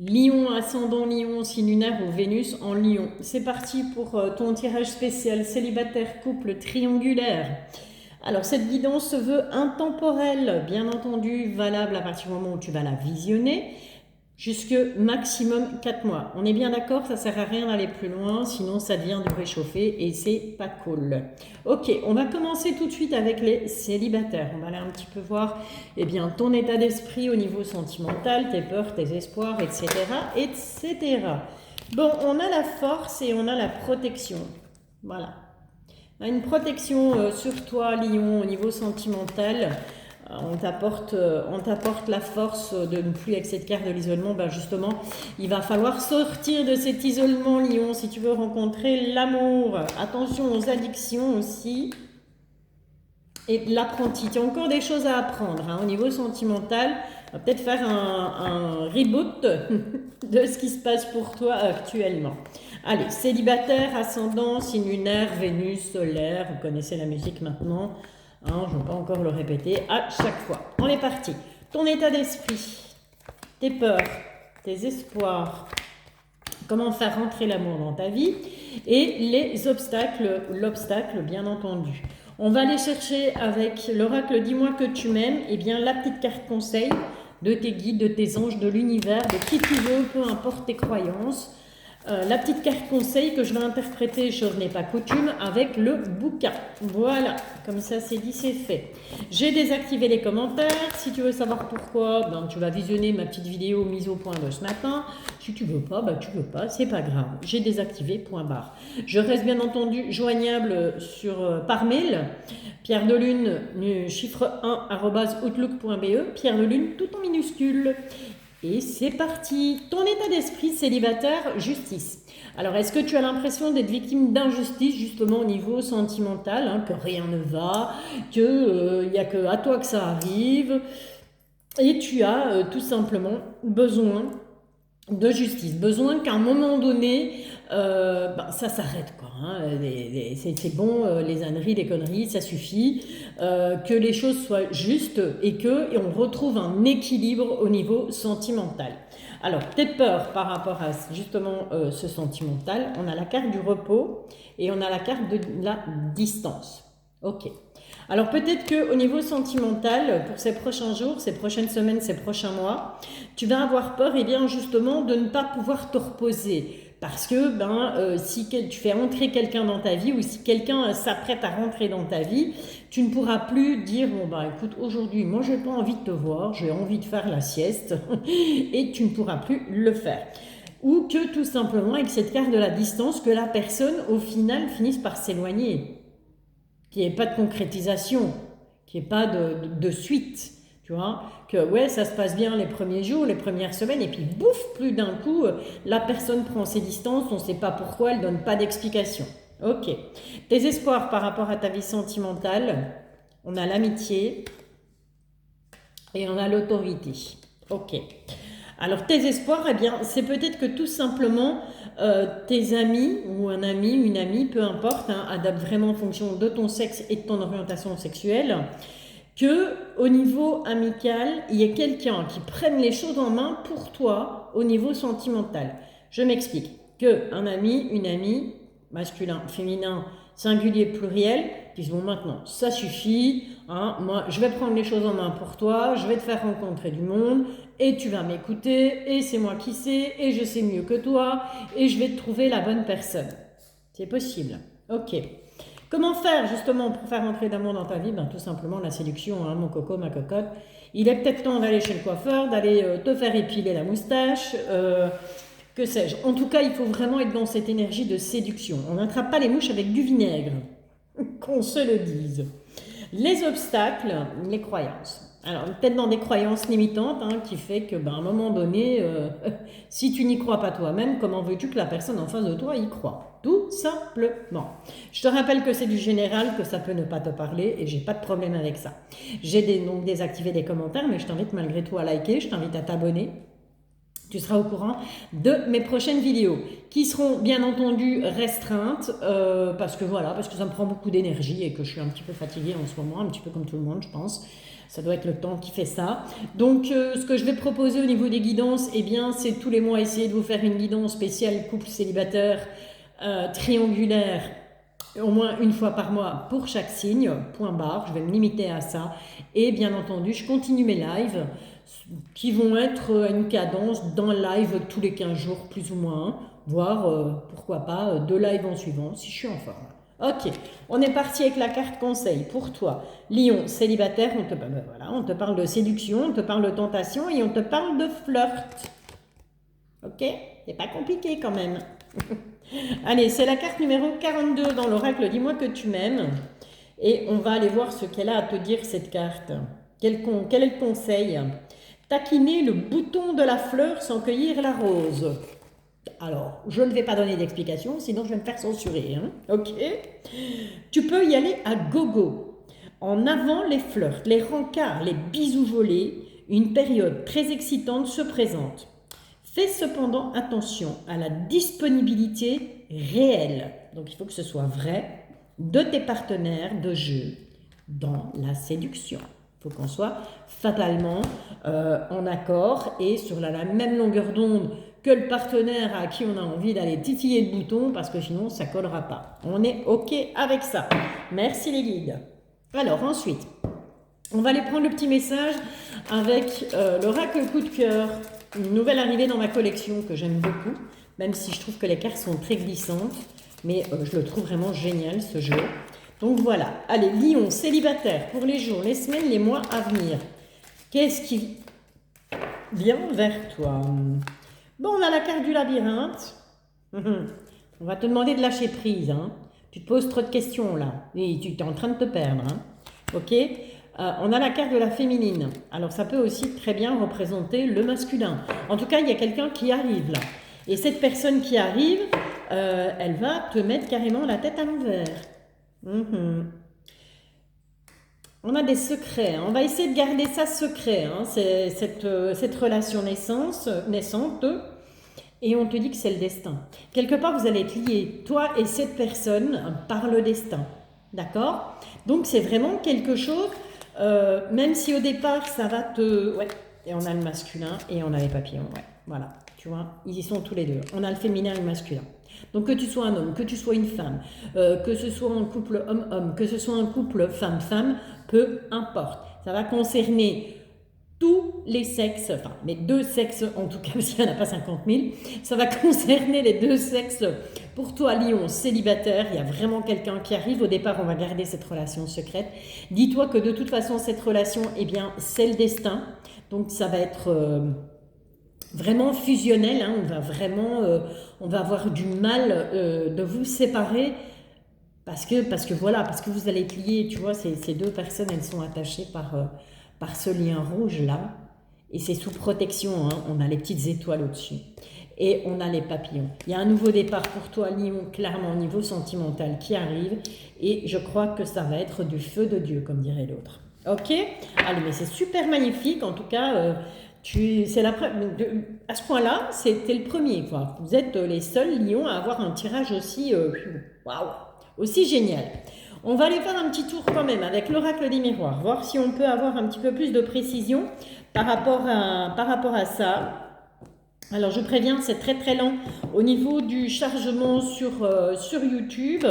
Lion, ascendant Lion, signe lunaire ou Vénus en Lion. C'est parti pour ton tirage spécial célibataire, couple triangulaire. Alors cette guidance se veut intemporelle, bien entendu valable à partir du moment où tu vas la visionner, jusque maximum 4 mois. On est bien d'accord, ça sert à rien d'aller plus loin, sinon ça devient du réchauffé et c'est pas cool. Ok, on va commencer tout de suite avec les célibataires. On va aller un petit peu voir ton état d'esprit au niveau sentimental, tes peurs, tes espoirs, etc. etc. Bon, on a la force et on a la protection. Voilà. On a une protection sur toi, Lion, au niveau sentimental. On t'apporte la force de ne plus avec cette carte de l'isolement. Ben justement, il va falloir sortir de cet isolement, Lion, si tu veux rencontrer l'amour. Attention aux addictions aussi. Et l'apprenti. Tu as encore des choses à apprendre au niveau sentimental. On va peut-être faire un reboot de ce qui se passe pour toi actuellement. Allez, célibataire, ascendant, signe lunaire, Vénus, solaire. Vous connaissez la musique maintenant. Je ne vais pas encore le répéter à chaque fois. On est parti. Ton état d'esprit, tes peurs, tes espoirs, comment faire rentrer l'amour dans ta vie et les obstacles, l'obstacle bien entendu. On va aller chercher avec l'oracle Dis-moi que tu m'aimes, la petite carte conseil de tes guides, de tes anges, de l'univers, de qui tu veux, peu importe tes croyances. La petite carte conseil que je vais interpréter, chose n'est pas coutume, avec le bouquin. Voilà, comme ça c'est dit, c'est fait. J'ai désactivé les commentaires. Si tu veux savoir pourquoi, tu vas visionner ma petite vidéo mise au point de ce matin. Si tu veux pas, tu veux pas, c'est pas grave. J'ai désactivé, point barre. Je reste bien entendu joignable par mail. Pierre de Lune, chiffre 1, @outlook.be. Pierre de Lune, tout en minuscule. Et c'est parti. Ton état d'esprit célibataire, justice. Alors, est-ce que tu as l'impression d'être victime d'injustice, justement au niveau sentimental, que rien ne va, qu'il n'y a que à toi que ça arrive, et tu as tout simplement besoin de justice, besoin qu'à un moment donné, ça s'arrête quoi. C'est bon, les âneries, les conneries, ça suffit. Que les choses soient justes et on retrouve un équilibre au niveau sentimental. Alors, tes peurs par rapport à justement ce sentimental, on a la carte du repos et on a la carte de la distance. Ok. Alors peut-être qu'au niveau sentimental, pour ces prochains jours, ces prochaines semaines, ces prochains mois, tu vas avoir peur justement de ne pas pouvoir te reposer. Parce que si tu fais entrer quelqu'un dans ta vie ou si quelqu'un s'apprête à rentrer dans ta vie, tu ne pourras plus dire écoute, aujourd'hui moi j'ai pas envie de te voir, j'ai envie de faire la sieste et tu ne pourras plus le faire. Ou que tout simplement avec cette carte de la distance, que la personne au final finisse par s'éloigner, qu'il n'y ait pas de concrétisation, qu'il n'y ait pas de suite. Tu vois, que ouais, ça se passe bien les premiers jours, les premières semaines, et puis bouf, plus d'un coup, la personne prend ses distances, on ne sait pas pourquoi, elle ne donne pas d'explication. Ok. Tes espoirs par rapport à ta vie sentimentale, on a l'amitié et on a l'autorité. Ok. Alors tes espoirs, c'est peut-être que tout simplement tes amis ou un ami, une amie, peu importe, adapte vraiment en fonction de ton sexe et de ton orientation sexuelle, que au niveau amical, il y ait quelqu'un qui prenne les choses en main pour toi au niveau sentimental. Je m'explique. Que un ami, une amie, masculin, féminin, singulier, pluriel, disent maintenant, ça suffit, moi je vais prendre les choses en main pour toi, je vais te faire rencontrer du monde, et tu vas m'écouter, et c'est moi qui sais, et je sais mieux que toi, et je vais te trouver la bonne personne. C'est possible. Ok. Comment faire justement pour faire entrer d'amour dans ta vie? Tout simplement la séduction, mon coco, ma cocotte. Il est peut-être temps d'aller chez le coiffeur, d'aller te faire épiler la moustache, que sais-je. En tout cas, il faut vraiment être dans cette énergie de séduction. On n'attrape pas les mouches avec du vinaigre, qu'on se le dise. Les obstacles, les croyances. Alors, peut-être dans des croyances limitantes, qui fait que, à un moment donné, si tu n'y crois pas toi-même, comment veux-tu que la personne en face de toi y croit? Tout simplement. Je te rappelle que c'est du général, que ça peut ne pas te parler, et j'ai pas de problème avec ça. J'ai donc désactivé des commentaires, mais je t'invite malgré tout à liker, je t'invite à t'abonner. tu seras au courant de mes prochaines vidéos qui seront bien entendu restreintes parce que voilà, parce que ça me prend beaucoup d'énergie et que je suis un petit peu fatiguée en ce moment, un petit peu comme tout le monde je pense. Ça doit être le temps qui fait ça. Donc ce que je vais proposer au niveau des guidances, eh bien c'est tous les mois essayer de vous faire une guidance spéciale couple célibataire triangulaire au moins une fois par mois pour chaque signe, point barre, je vais me limiter à ça. Et bien entendu, je continue mes lives qui vont être à une cadence d'un live tous les 15 jours plus ou moins, voire pourquoi pas 2 lives en suivant si je suis en forme. Ok, on est parti avec la carte conseil pour toi. Lion, célibataire, on te parle de séduction, on te parle de tentation et on te parle de flirt. Ok, c'est pas compliqué quand même. Allez, c'est la carte numéro 42 dans l'oracle. Dis-moi que tu m'aimes. Et on va aller voir ce qu'elle a à te dire, cette carte. Quel est le conseil? Taquiner le bouton de la fleur sans cueillir la rose. Alors, je ne vais pas donner d'explication, sinon je vais me faire censurer. Hein, ok? Tu peux y aller à gogo. En avant, les flirts, les rencarts, les bisous volés, une période très excitante se présente. Fais cependant attention à la disponibilité réelle, donc il faut que ce soit vrai, de tes partenaires de jeu dans la séduction. Il faut qu'on soit fatalement en accord et sur la même longueur d'onde que le partenaire à qui on a envie d'aller titiller le bouton parce que sinon ça ne collera pas. On est OK avec ça. Merci les guides. Alors ensuite, on va aller prendre le petit message avec l'oracle coup de cœur. Une nouvelle arrivée dans ma collection que j'aime beaucoup, même si je trouve que les cartes sont très glissantes, mais je le trouve vraiment génial ce jeu. Donc voilà, allez, Lion, célibataire, pour les jours, les semaines, les mois à venir. Qu'est-ce qui vient vers toi? Bon, on a la carte du labyrinthe. On va te demander de lâcher prise. Hein. Tu te poses trop de questions là, et tu es en train de te perdre. Hein. Ok? On a la carte de la féminine. Alors, ça peut aussi très bien représenter le masculin. En tout cas, il y a quelqu'un qui arrive là. Et cette personne qui arrive, elle va te mettre carrément la tête à l'envers. On a des secrets. Hein. On va essayer de garder ça secret. Hein. C'est cette relation naissante. Et on te dit que c'est le destin. Quelque part, vous allez être liés, toi et cette personne, par le destin. D'accord? Donc, c'est vraiment quelque chose... même si au départ ça va te... Ouais, et on a le masculin et on a les papillons, ouais, voilà, tu vois, ils y sont tous les deux. On a le féminin et le masculin. Donc que tu sois un homme, que tu sois une femme, que ce soit un couple homme-homme, que ce soit un couple femme-femme, peu importe. Ça va concerner tous les sexes, enfin les deux sexes en tout cas, parce qu'il n'y en a pas 50 000, ça va concerner les deux sexes. Pour toi, Lion, célibataire, il y a vraiment quelqu'un qui arrive. Au départ, on va garder cette relation secrète. Dis-toi que de toute façon, cette relation, eh bien, c'est le destin. Donc, ça va être vraiment fusionnel. Hein. On va avoir du mal de vous séparer parce que voilà, parce que vous allez être liés. Tu vois, ces deux personnes, elles sont attachées par ce lien rouge là. Et c'est sous protection. Hein. On a les petites étoiles au-dessus. Et on a les papillons. Il y a un nouveau départ pour toi, Lion, clairement au niveau sentimental qui arrive. Et je crois que ça va être du feu de Dieu, comme dirait l'autre. Ok? Allez, mais c'est super magnifique. En tout cas, à ce point-là, c'était le premier. Quoi. Vous êtes les seuls Lions à avoir un tirage aussi, waouh, aussi génial. On va aller faire un petit tour quand même avec l'oracle des miroirs. Voir si on peut avoir un petit peu plus de précision par rapport à ça. Alors je préviens, c'est très très lent au niveau du chargement sur YouTube.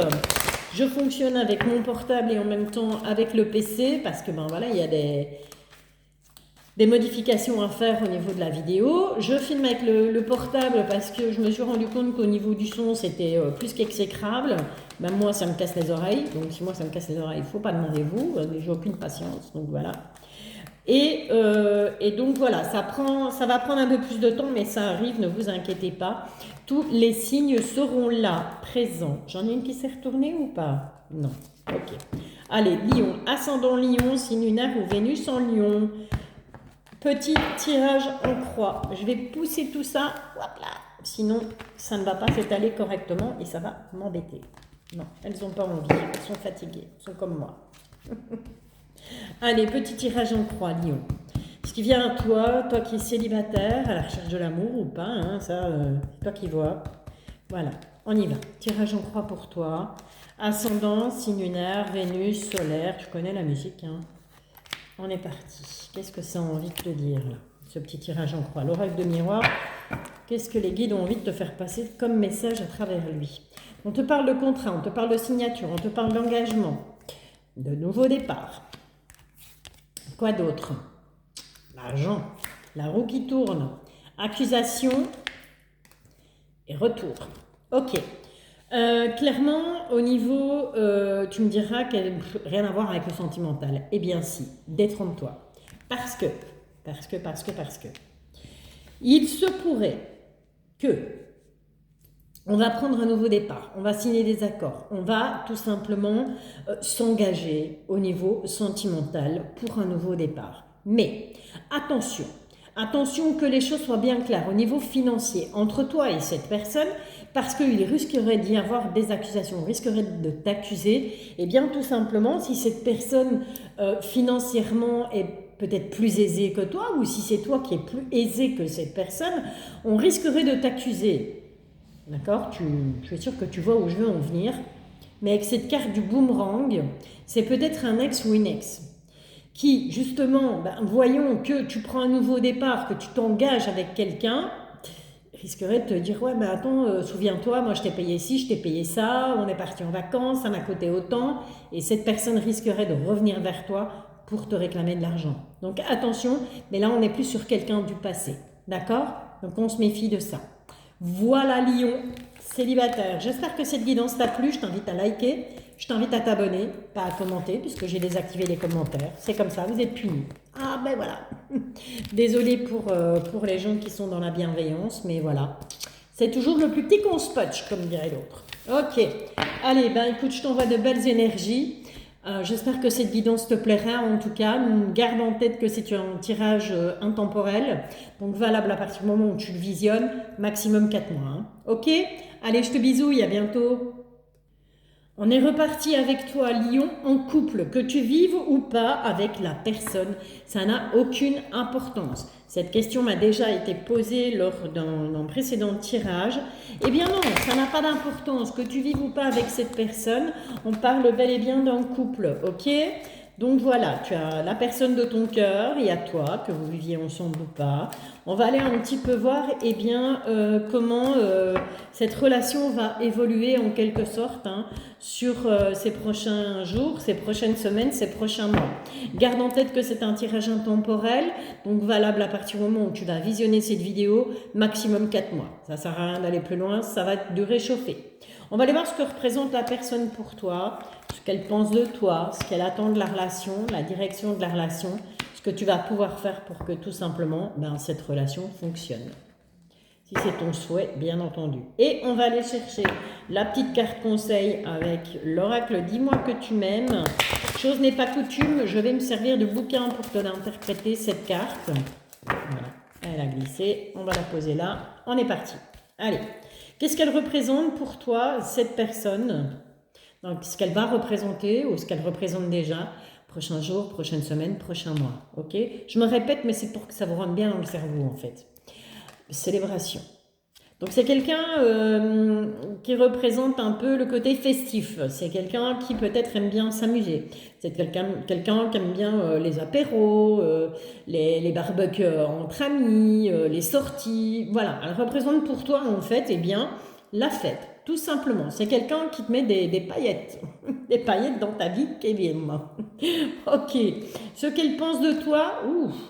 Je fonctionne avec mon portable et en même temps avec le PC parce que ben voilà, il y a des modifications à faire au niveau de la vidéo. Je filme avec le portable parce que je me suis rendu compte qu'au niveau du son, c'était plus qu'exécrable. Même moi, ça me casse les oreilles. Donc si moi, ça me casse les oreilles, il ne faut pas demander vous. J'ai aucune patience, donc voilà. Et donc voilà, ça va prendre un peu plus de temps, mais ça arrive, ne vous inquiétez pas. Tous les signes seront là, présents. J'en ai une qui s'est retournée ou pas? Non. Ok. Allez, Lion, ascendant Lion, signe lunaire ou Vénus en Lion. Petit tirage en croix. Je vais pousser tout ça. Hop là. Sinon, ça ne va pas s'étaler correctement et ça va m'embêter. Non, elles n'ont pas envie. Elles sont fatiguées. Elles sont comme moi. Allez, petit tirage en croix, Lion. Ce qui vient à toi, toi qui es célibataire, à la recherche de l'amour ou pas, hein, ça, c'est toi qui vois. Voilà, on y va. Tirage en croix pour toi. Ascendant, signe lunaire, Vénus, solaire, tu connais la musique, hein. On est parti. Qu'est-ce que ça a envie de te dire, là, ce petit tirage en croix? L'oracle de miroir, qu'est-ce que les guides ont envie de te faire passer comme message à travers lui? On te parle de contrat, on te parle de signature, on te parle d'engagement, de nouveau départ. Quoi d'autre? L'argent, la roue qui tourne, accusation et retour. Ok. Clairement, au niveau, tu me diras qu'elle n'a rien à voir avec le sentimental. Eh bien si, détrompe-toi. Parce que, il se pourrait que on va prendre un nouveau départ, on va signer des accords, on va tout simplement s'engager au niveau sentimental pour un nouveau départ. Mais attention, attention que les choses soient bien claires au niveau financier entre toi et cette personne, parce qu'il risquerait d'y avoir des accusations, on risquerait de t'accuser, et bien tout simplement si cette personne financièrement est peut-être plus aisée que toi, ou si c'est toi qui es plus aisé que cette personne, on risquerait de t'accuser. D'accord? Je suis sûre que tu vois où je veux en venir. Mais avec cette carte du boomerang, c'est peut-être un ex ou une ex qui, justement, voyons que tu prends un nouveau départ, que tu t'engages avec quelqu'un, risquerait de te dire, ouais, mais attends, souviens-toi, moi je t'ai payé ci, je t'ai payé ça, on est parti en vacances, ça m'a coûté autant, et cette personne risquerait de revenir vers toi pour te réclamer de l'argent. Donc attention, mais là on n'est plus sur quelqu'un du passé. D'accord? Donc on se méfie de ça. Voilà Lion, célibataire. J'espère que cette guidance t'a plu. Je t'invite à liker, je t'invite à t'abonner, pas à commenter puisque j'ai désactivé les commentaires. C'est comme ça, vous êtes punis. Ah ben voilà. Désolée pour les gens qui sont dans la bienveillance, mais voilà. C'est toujours le plus petit qu'on se punch, comme dirait l'autre. Ok. Allez, ben écoute, je t'envoie de belles énergies. J'espère que cette guidance te plaira. En tout cas, garde en tête que c'est un tirage intemporel, donc valable à partir du moment où tu le visionnes, maximum 4 mois. Hein. Ok? Allez, je te bisouille, à bientôt. On est reparti avec toi, Lion, en couple, que tu vives ou pas avec la personne, ça n'a aucune importance. Cette question m'a déjà été posée lors d'un précédent tirage. Eh bien non, ça n'a pas d'importance, que tu vives ou pas avec cette personne, on parle bel et bien d'un couple, ok? Donc voilà, tu as la personne de ton cœur et à toi, que vous viviez ensemble ou pas. On va aller un petit peu voir comment cette relation va évoluer en quelque sorte sur ces prochains jours, ces prochaines semaines, ces prochains mois. Garde en tête que c'est un tirage intemporel, donc valable à partir du moment où tu vas visionner cette vidéo, maximum 4 mois. Ça ne sert à rien d'aller plus loin, ça va te réchauffer. On va aller voir ce que représente la personne pour toi, ce qu'elle pense de toi, ce qu'elle attend de la relation, la direction de la relation, ce que tu vas pouvoir faire pour que tout simplement cette relation fonctionne. Si c'est ton souhait, bien entendu. Et on va aller chercher la petite carte conseil avec l'oracle « Dis-moi que tu m'aimes ». Chose n'est pas coutume, je vais me servir de bouquin pour te l'interpréter cette carte. Voilà, elle a glissé, on va la poser là, on est parti. Allez, qu'est-ce qu'elle représente pour toi, cette personne? Donc, ce qu'elle va représenter ou ce qu'elle représente déjà, prochain jour, prochaine semaine, prochain mois. Ok? Je me répète, mais c'est pour que ça vous rentre bien dans le cerveau, en fait. Célébration. Donc, c'est quelqu'un qui représente un peu le côté festif. C'est quelqu'un qui peut-être aime bien s'amuser. C'est quelqu'un qui aime bien les apéros, les barbecues entre amis, les sorties. Voilà, elle représente pour toi, en fait, la fête. Tout simplement, c'est quelqu'un qui te met des paillettes, des paillettes dans ta vie, Kevin. Ok, ce qu'elle pense de toi,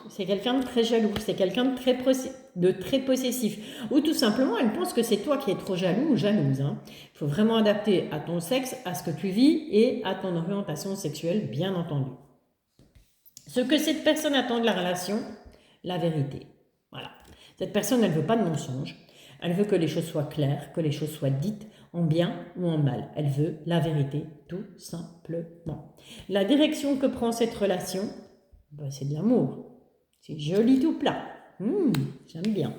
c'est quelqu'un de très jaloux, c'est quelqu'un de très possessif, ou tout simplement, elle pense que c'est toi qui es trop jaloux ou jalouse. Il faut vraiment adapter à ton sexe, à ce que tu vis et à ton orientation sexuelle, bien entendu. Ce que cette personne attend de la relation, la vérité. Voilà. Cette personne, elle ne veut pas de mensonges. Elle veut que les choses soient claires, que les choses soient dites en bien ou en mal. Elle veut la vérité, tout simplement. La direction que prend cette relation, c'est de l'amour. C'est joli tout plat. J'aime bien.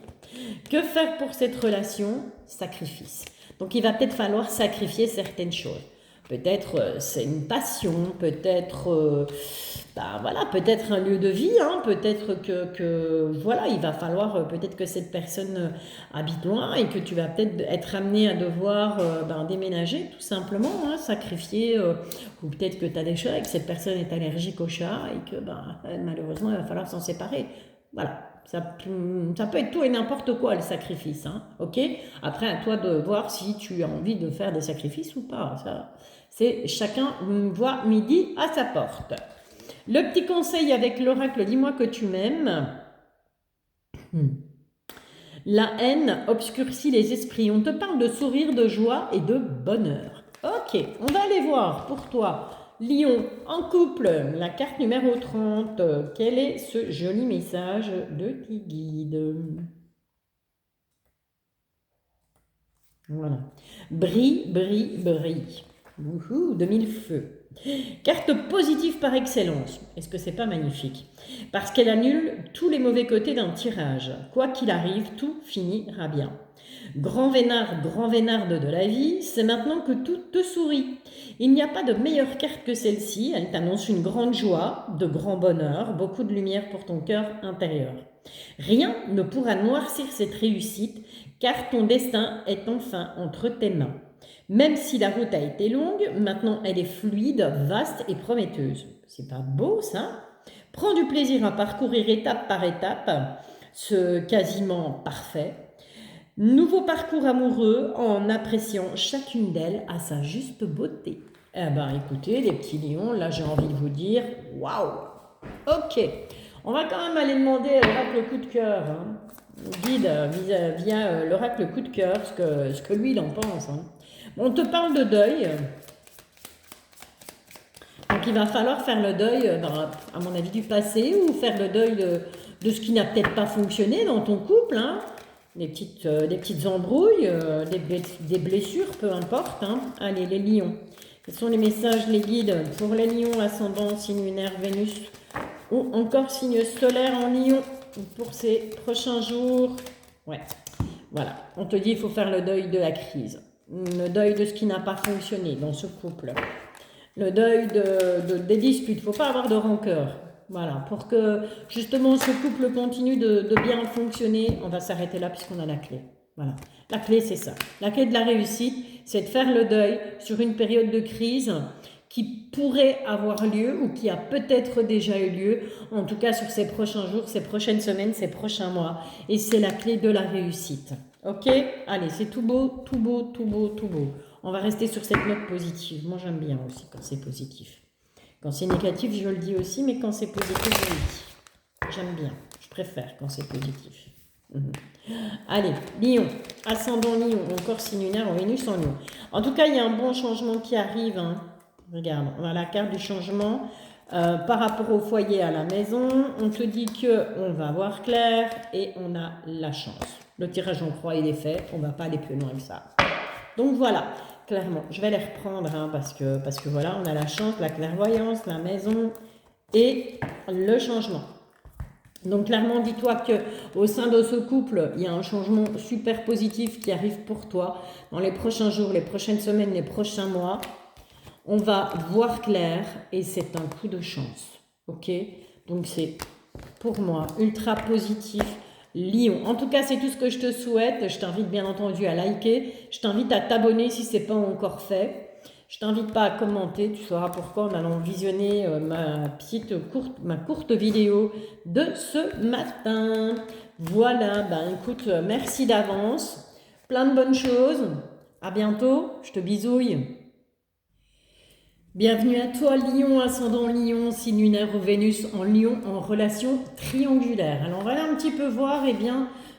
Que faire pour cette relation? Sacrifice. Donc il va peut-être falloir sacrifier certaines choses. Peut-être c'est une passion, peut-être voilà, peut-être un lieu de vie, hein, peut-être voilà, il va falloir peut-être que cette personne habite loin et que tu vas peut-être être amené à devoir déménager tout simplement, hein, sacrifier, ou peut-être que tu as des chats et que cette personne est allergique aux chats et que malheureusement il va falloir s'en séparer. Voilà. Ça peut être tout et n'importe quoi le sacrifice, hein, ok? Après, à toi de voir si tu as envie de faire des sacrifices ou pas. Ça, c'est chacun voit midi à sa porte. Le petit conseil avec l'oracle, dis-moi que tu m'aimes. La haine obscurcit les esprits. On te parle de sourire, de joie et de bonheur. Ok, on va aller voir pour toi. Lion, en couple, la carte numéro 30. Quel est ce joli message de tes guides? Voilà. Brille, brille, brille. Wouhou, de mille feux. Carte positive par excellence. Est-ce que c'est pas magnifique? Parce qu'elle annule tous les mauvais côtés d'un tirage. Quoi qu'il arrive, tout finira bien. Grand vénarde de la vie, c'est maintenant que tout te sourit. Il n'y a pas de meilleure carte que celle-ci. Elle t'annonce une grande joie, de grand bonheur, beaucoup de lumière pour ton cœur intérieur. Rien ne pourra noircir cette réussite, car ton destin est enfin entre tes mains. Même si la route a été longue, maintenant elle est fluide, vaste et prometteuse. C'est pas beau ça? Prends du plaisir à parcourir étape par étape ce quasiment parfait. Nouveau parcours amoureux en appréciant chacune d'elles à sa juste beauté. Eh ben écoutez les petits lions, là j'ai envie de vous dire waouh. Ok, on va quand même aller demander à l'oracle coup de cœur, hein. Guide via l'oracle coup de cœur ce que lui il en pense, hein. On te parle de deuil. Donc il va falloir faire le deuil, à mon avis, du passé ou faire le deuil de ce qui n'a peut-être pas fonctionné dans ton couple, hein. Des petites embrouilles, des blessures, peu importe, hein. Allez, les lions. Quels sont les messages, les guides pour les lions, ascendant, signe lunaire, Vénus ou encore signe solaire en lion pour ces prochains jours? Ouais, voilà. On te dit il faut faire le deuil de la crise. Le deuil de ce qui n'a pas fonctionné dans ce couple. Le deuil des disputes. Il ne faut pas avoir de rancœur. Voilà. Pour que justement ce couple continue de bien fonctionner, on va s'arrêter là puisqu'on a la clé. Voilà. La clé, c'est ça. La clé de la réussite, c'est de faire le deuil sur une période de crise qui pourrait avoir lieu ou qui a peut-être déjà eu lieu, en tout cas sur ces prochains jours, ces prochaines semaines, ces prochains mois. Et c'est la clé de la réussite. Ok? Allez, c'est tout beau, tout beau, tout beau, tout beau. On va rester sur cette note positive. Moi, j'aime bien aussi quand c'est positif. Quand c'est négatif, je le dis aussi, mais quand c'est positif, je le dis. J'aime bien. Je préfère quand c'est positif. Allez, Lion, ascendant Lion, encore signe lunaire en Vénus en Lion. En tout cas, il y a un bon changement qui arrive, hein. Regarde, on a la carte du changement par rapport au foyer à la maison. On te dit qu'on va voir clair et on a la chance. Le tirage en croix, il est fait. On ne va pas aller plus loin que ça. Donc voilà, clairement, je vais les reprendre hein, parce que voilà, on a la chance, la clairvoyance, la maison et le changement. Donc clairement, dis-toi qu'au sein de ce couple, il y a un changement super positif qui arrive pour toi dans les prochains jours, les prochaines semaines, les prochains mois. On va voir clair et c'est un coup de chance. Ok? Donc c'est pour moi ultra positif. Lion. En tout cas, c'est tout ce que je te souhaite. Je t'invite bien entendu à liker. Je t'invite à t'abonner si ce n'est pas encore fait. Je t'invite pas à commenter. Tu sauras pourquoi en allant visionner ma courte vidéo de ce matin. Voilà. Ben écoute, merci d'avance. Plein de bonnes choses. À bientôt. Je te bisouille. Bienvenue à toi Lion, ascendant Lion, signe lunaire ou Vénus en Lion en relation triangulaire. Alors on va aller un petit peu voir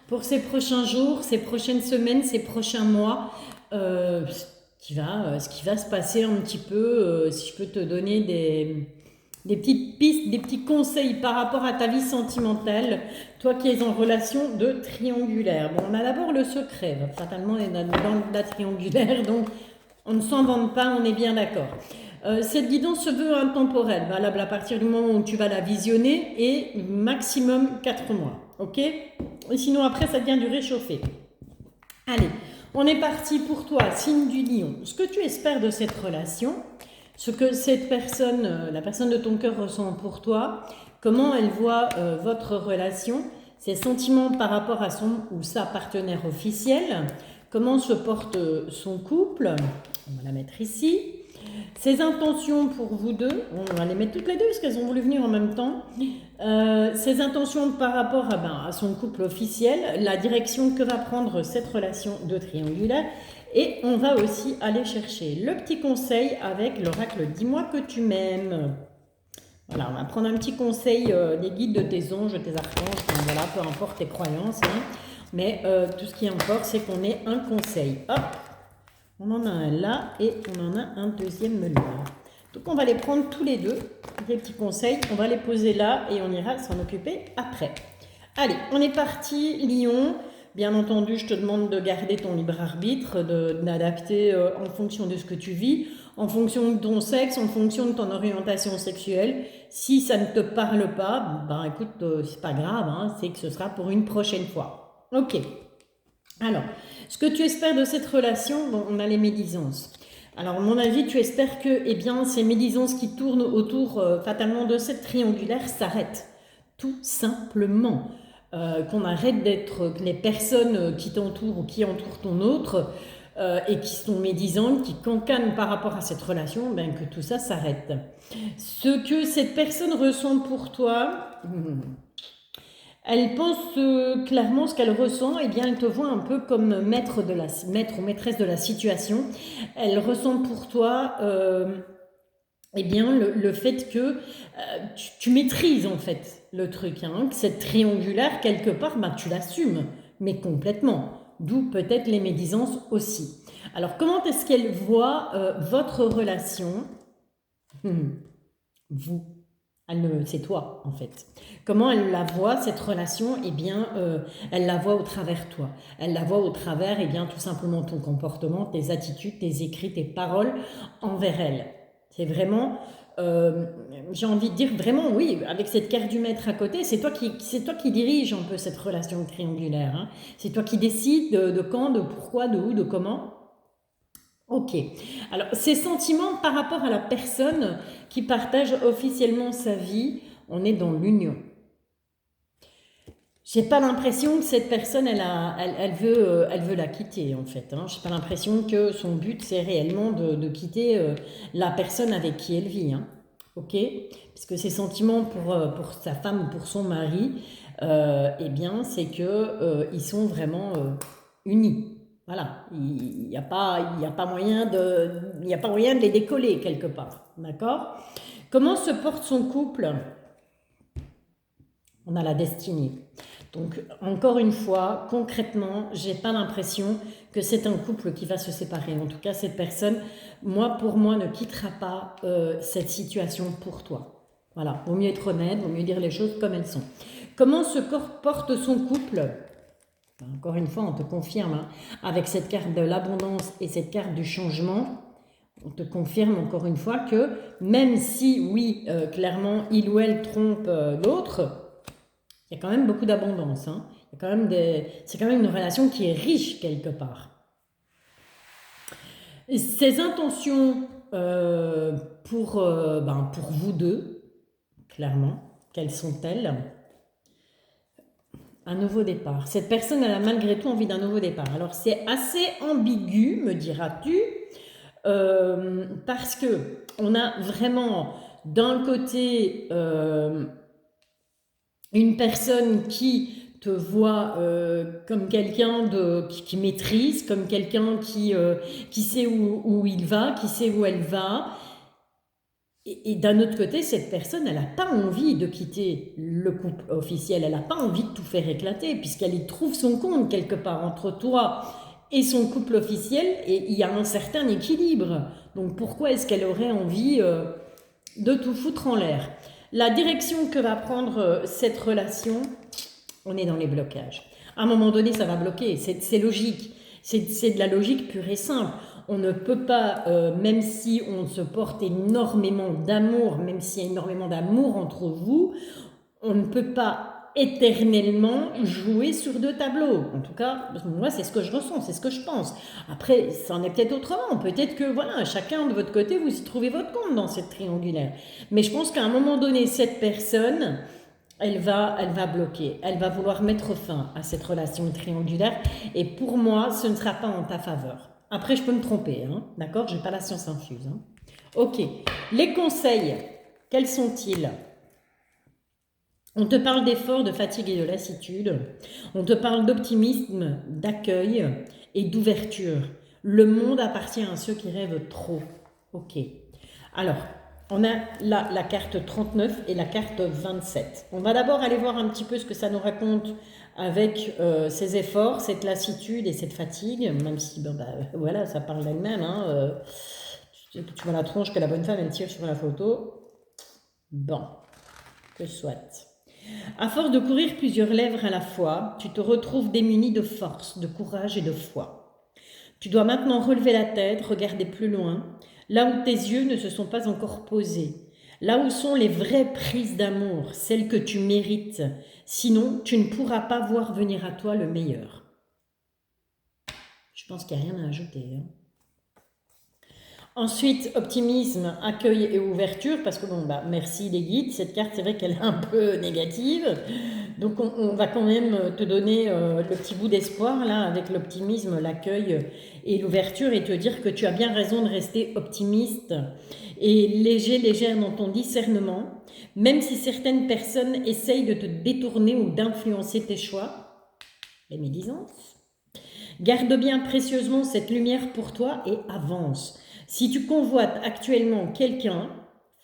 pour ces prochains jours, ces prochaines semaines, ces prochains mois, ce qui va se passer un petit peu, si je peux te donner des petites pistes, des petits conseils par rapport à ta vie sentimentale, toi qui es en relation de triangulaire. Bon, on a d'abord le secret, fatalement on est dans la triangulaire, donc on ne s'en vante pas, on est bien d'accord. Cette guidance se veut intemporelle, valable à partir du moment où tu vas la visionner et maximum 4 mois. Ok? Et sinon après ça devient du réchauffé. Allez, On est parti pour toi, signe du lion. Ce que tu espères de cette relation, ce que cette personne, la personne de ton cœur ressent pour toi, comment elle voit votre relation, ses sentiments par rapport à son ou sa partenaire officiel, comment se porte son couple, on va la mettre ici, ses intentions pour vous deux, on va les mettre toutes les deux parce qu'elles ont voulu venir en même temps, ses intentions par rapport à son couple officiel, la direction que va prendre cette relation de triangulaire, et on va aussi aller chercher le petit conseil avec l'oracle « Dis-moi que tu m'aimes ». Voilà, on va prendre un petit conseil des guides de tes anges, de tes archanges, enfin, voilà, peu importe tes croyances, hein. Mais tout ce qui importe, c'est qu'on ait un conseil. Hop, on en a un là et on en a un deuxième là. Donc on va les prendre tous les deux, des petits conseils, on va les poser là et on ira s'en occuper après. Allez, on est parti, Lion. Bien entendu, je te demande de garder ton libre arbitre, d'adapter en fonction de ce que tu vis, en fonction de ton sexe, en fonction de ton orientation sexuelle. Si ça ne te parle pas, ben écoute, c'est pas grave, hein, c'est que ce sera pour une prochaine fois. Ok. Alors, ce que tu espères de cette relation, bon, on a les médisances. Alors, à mon avis, tu espères que eh bien, ces médisances qui tournent autour fatalement de cette triangulaire s'arrêtent. Tout simplement. Qu'on arrête d'être les personnes qui t'entourent ou qui entourent ton autre et qui sont médisantes, qui cancanent par rapport à cette relation, ben, que tout ça s'arrête. Ce que cette personne ressent pour toi, elle pense clairement ce qu'elle ressent, et bien elle te voit un peu comme maître ou maîtresse de la situation. Elle ressent pour toi eh bien, le fait que tu maîtrises en fait le truc, hein, que cette triangulaire, quelque part, ben, tu l'assumes, mais complètement. D'où peut-être les médisances aussi. Alors, comment est-ce qu'elle voit votre relation? Vous. C'est toi, en fait. Comment elle la voit, cette relation? Eh bien, elle la voit au travers toi. Elle la voit au travers, eh bien, tout simplement ton comportement, tes attitudes, tes écrits, tes paroles envers elle. C'est vraiment, j'ai envie de dire vraiment, oui, avec cette carte du maître à côté, c'est toi qui dirige un peu cette relation triangulaire, hein. C'est toi qui décides de quand, de pourquoi, de où, de comment. Ok. Alors, ces sentiments par rapport à la personne qui partage officiellement sa vie, on est dans l'union. J'ai pas l'impression que cette personne, elle veut la quitter en fait, hein. J'ai pas l'impression que son but c'est réellement de quitter la personne avec qui elle vit, hein. Ok, puisque ses sentiments pour sa femme ou pour son mari, eh bien c'est que ils sont vraiment unis. Voilà, il n'y a pas moyen de les décoller quelque part, d'accord? Comment se porte son couple? On a la destinée. Donc, encore une fois, concrètement, j'ai pas l'impression que c'est un couple qui va se séparer. En tout cas, cette personne, pour moi, ne quittera pas cette situation pour toi. Voilà, vaut mieux être honnête, vaut mieux dire les choses comme elles sont. Comment se porte son couple? Encore une fois, on te confirme, hein, avec cette carte de l'abondance et cette carte du changement, on te confirme encore une fois que même si, oui, clairement, il ou elle trompe l'autre, il y a quand même beaucoup d'abondance, hein. C'est quand même une relation qui est riche quelque part. Ses intentions pour vous deux, clairement, quelles sont-elles? Un nouveau départ. Cette personne, elle a malgré tout envie d'un nouveau départ. Alors, c'est assez ambigu, me diras-tu, parce que on a vraiment, d'un côté, une personne qui te voit comme quelqu'un qui maîtrise, comme quelqu'un qui sait où il va, qui sait où elle va. Et d'un autre côté, cette personne, elle n'a pas envie de quitter le couple officiel, elle n'a pas envie de tout faire éclater, puisqu'elle y trouve son compte quelque part entre toi et son couple officiel, et il y a un certain équilibre. Donc pourquoi est-ce qu'elle aurait envie de tout foutre en l'air? La direction que va prendre cette relation, on est dans les blocages. À un moment donné, ça va bloquer, c'est logique. C'est de la logique pure et simple. On ne peut pas, même si on se porte énormément d'amour, même s'il y a énormément d'amour entre vous, on ne peut pas éternellement jouer sur deux tableaux. En tout cas, moi, c'est ce que je ressens, c'est ce que je pense. Après, ça en est peut-être autrement. Peut-être que, voilà, chacun de votre côté, vous y trouvez votre compte dans cette triangulaire. Mais je pense qu'à un moment donné, cette personne, elle va bloquer. Elle va vouloir mettre fin à cette relation triangulaire. Et pour moi, ce ne sera pas en ta faveur. Après, je peux me tromper, hein, d'accord? Je n'ai pas la science infuse. Hein. Ok. Les conseils, quels sont-ils? On te parle d'effort, de fatigue et de lassitude. On te parle d'optimisme, d'accueil et d'ouverture. Le monde appartient à ceux qui rêvent trop. Ok. Alors, on a la carte 39 et la carte 27. On va d'abord aller voir un petit peu ce que ça nous raconte avec ces efforts, cette lassitude et cette fatigue, même si, voilà, ça parle d'elle-même. Hein, tu vois la tronche que la bonne femme, elle tire sur la photo. Bon, que soit. À force de courir plusieurs lèvres à la fois, tu te retrouves démuni de force, de courage et de foi. Tu dois maintenant relever la tête, regarder plus loin, là où tes yeux ne se sont pas encore posés, là où sont les vraies prises d'amour, celles que tu mérites. Sinon, tu ne pourras pas voir venir à toi le meilleur. Je pense qu'il n'y a rien à ajouter. Hein. Ensuite, optimisme, accueil et ouverture, parce que merci les guides, cette carte c'est vrai qu'elle est un peu négative, donc on va quand même te donner le petit bout d'espoir là avec l'optimisme, l'accueil et l'ouverture et te dire que tu as bien raison de rester optimiste et légère dans ton discernement, même si certaines personnes essayent de te détourner ou d'influencer tes choix. Les médisances. Garde bien précieusement cette lumière pour toi et avance. Si tu convoites actuellement quelqu'un,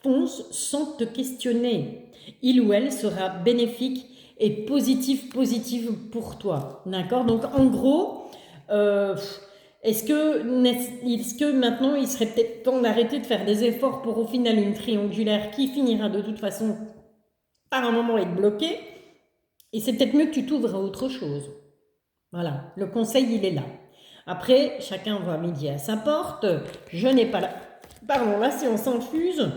fonce sans te questionner. Il ou elle sera bénéfique et positive pour toi. D'accord? Donc en gros, est-ce que maintenant il serait peut-être temps d'arrêter de faire des efforts pour au final une triangulaire qui finira de toute façon par un moment être bloquée? Et c'est peut-être mieux que tu t'ouvres à autre chose. Voilà, le conseil il est là. Après, chacun voit midi à sa porte. Je n'ai pas la séance infuse.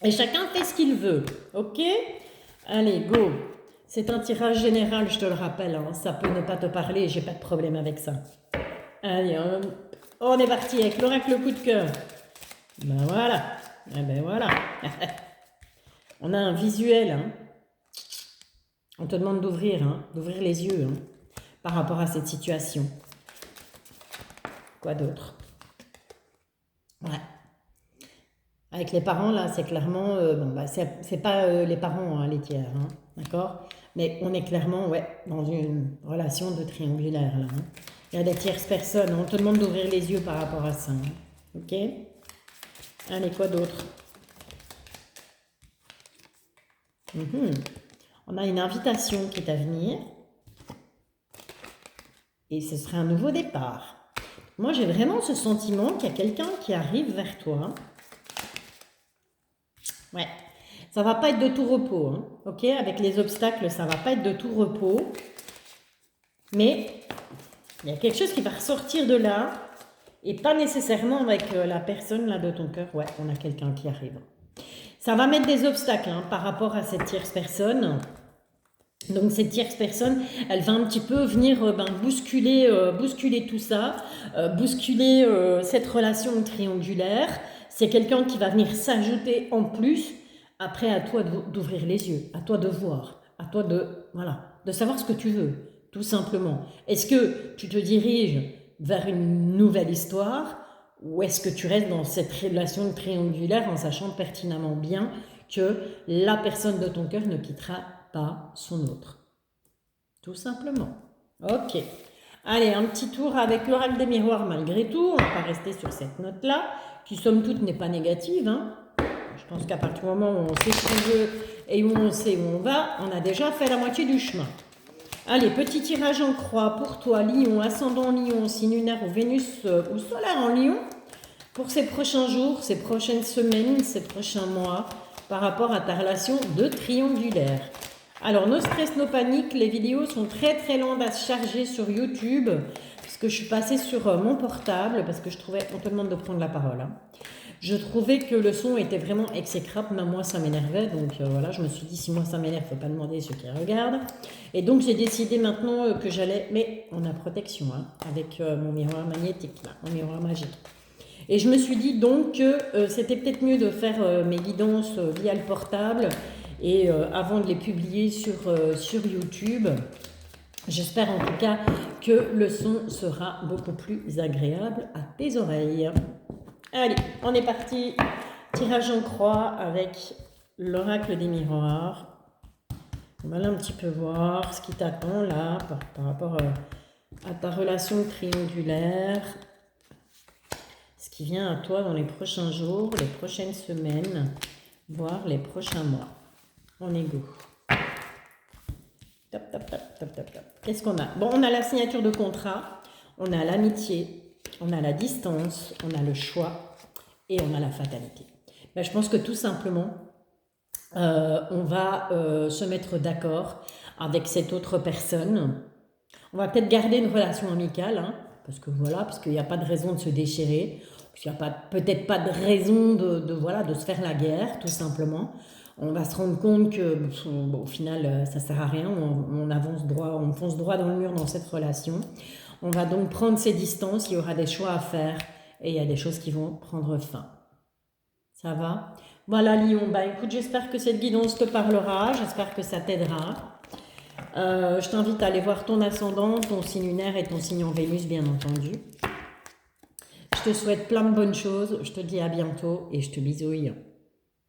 Et chacun fait ce qu'il veut. Ok? Allez, go. C'est un tirage général, je te le rappelle. Hein. Ça peut ne pas te parler, j'ai pas de problème avec ça. Allez, on est parti avec l'oracle coup de cœur. Ben voilà. Ben voilà. On a un visuel. Hein. On te demande d'ouvrir les yeux par rapport à cette situation. Quoi d'autre? Ouais. Avec les parents, là, c'est clairement... c'est pas les parents, les tiers, hein, d'accord? Mais on est clairement, dans une relation de triangulaire, là. Hein. Il y a des tierces personnes. On te demande d'ouvrir les yeux par rapport à ça. Hein, ok? Allez, quoi d'autre? On a une invitation qui est à venir. Et ce serait un nouveau départ. Moi, j'ai vraiment ce sentiment qu'il y a quelqu'un qui arrive vers toi. Ouais, ça va pas être de tout repos, hein, ok? Avec les obstacles, ça va pas être de tout repos. Mais il y a quelque chose qui va ressortir de là. Et pas nécessairement avec la personne là de ton cœur. Ouais, on a quelqu'un qui arrive. Ça va mettre des obstacles par rapport à cette tierce personne. Donc cette tierce personne, elle va un petit peu venir bousculer tout ça, bousculer cette relation triangulaire. C'est quelqu'un qui va venir s'ajouter en plus. Après, à toi d'ouvrir les yeux, à toi de voir, à toi de savoir ce que tu veux, tout simplement. Est-ce que tu te diriges vers une nouvelle histoire ou est-ce que tu restes dans cette relation triangulaire en sachant pertinemment bien que la personne de ton cœur ne quittera pas son autre. Tout simplement. Ok. Allez, un petit tour avec l'oracle des miroirs malgré tout. On va pas rester sur cette note-là, qui somme toute n'est pas négative. Hein. Je pense qu'à partir du moment où on sait ce qu'on veut et où on sait où on va, on a déjà fait la moitié du chemin. Allez, petit tirage en croix pour toi, Lion, ascendant Lion, signe lunaire ou Vénus ou solaire en Lion, pour ces prochains jours, ces prochaines semaines, ces prochains mois, par rapport à ta relation de triangulaire. Alors, no stress, no panique, les vidéos sont très très lentes à se charger sur YouTube, parce que je suis passée sur mon portable, parce que je trouvais, on te demande de prendre la parole. Hein. Je trouvais que le son était vraiment exécrable, même moi ça m'énervait, donc voilà, je me suis dit si moi ça m'énerve, faut pas demander ceux qui regardent. Et donc j'ai décidé maintenant que j'allais, mais on a protection, hein, avec mon miroir magnétique là, mon miroir magique. Et je me suis dit donc que c'était peut-être mieux de faire mes guidances via le portable et avant de les publier sur YouTube. J'espère en tout cas que le son sera beaucoup plus agréable à tes oreilles. Allez, on est parti. Tirage en croix avec l'oracle des miroirs. On va là un petit peu voir ce qui t'attend là par rapport à ta relation triangulaire. Ce qui vient à toi dans les prochains jours, les prochaines semaines, voire les prochains mois. On est go. Top, top, top, top, top, top. Qu'est-ce qu'on a? Bon, on a la signature de contrat, on a l'amitié, on a la distance, on a le choix et on a la fatalité. Ben, je pense que tout simplement, on va se mettre d'accord avec cette autre personne. On va peut-être garder une relation amicale, hein, parce que voilà, parce qu'il n'y a pas de raison de se déchirer, parce qu'il n'y a peut-être pas de raison de se faire la guerre, tout simplement. On va se rendre compte que bon, au final, ça ne sert à rien, on avance droit, on fonce droit dans le mur dans cette relation. On va donc prendre ses distances, il y aura des choix à faire et il y a des choses qui vont prendre fin. Ça va? Voilà Lion, bah écoute, j'espère que cette guidance te parlera, j'espère que ça t'aidera. Je t'invite à aller voir ton ascendant, ton signe lunaire et ton signe en Vénus, bien entendu. Je te souhaite plein de bonnes choses, je te dis à bientôt et je te bisouille.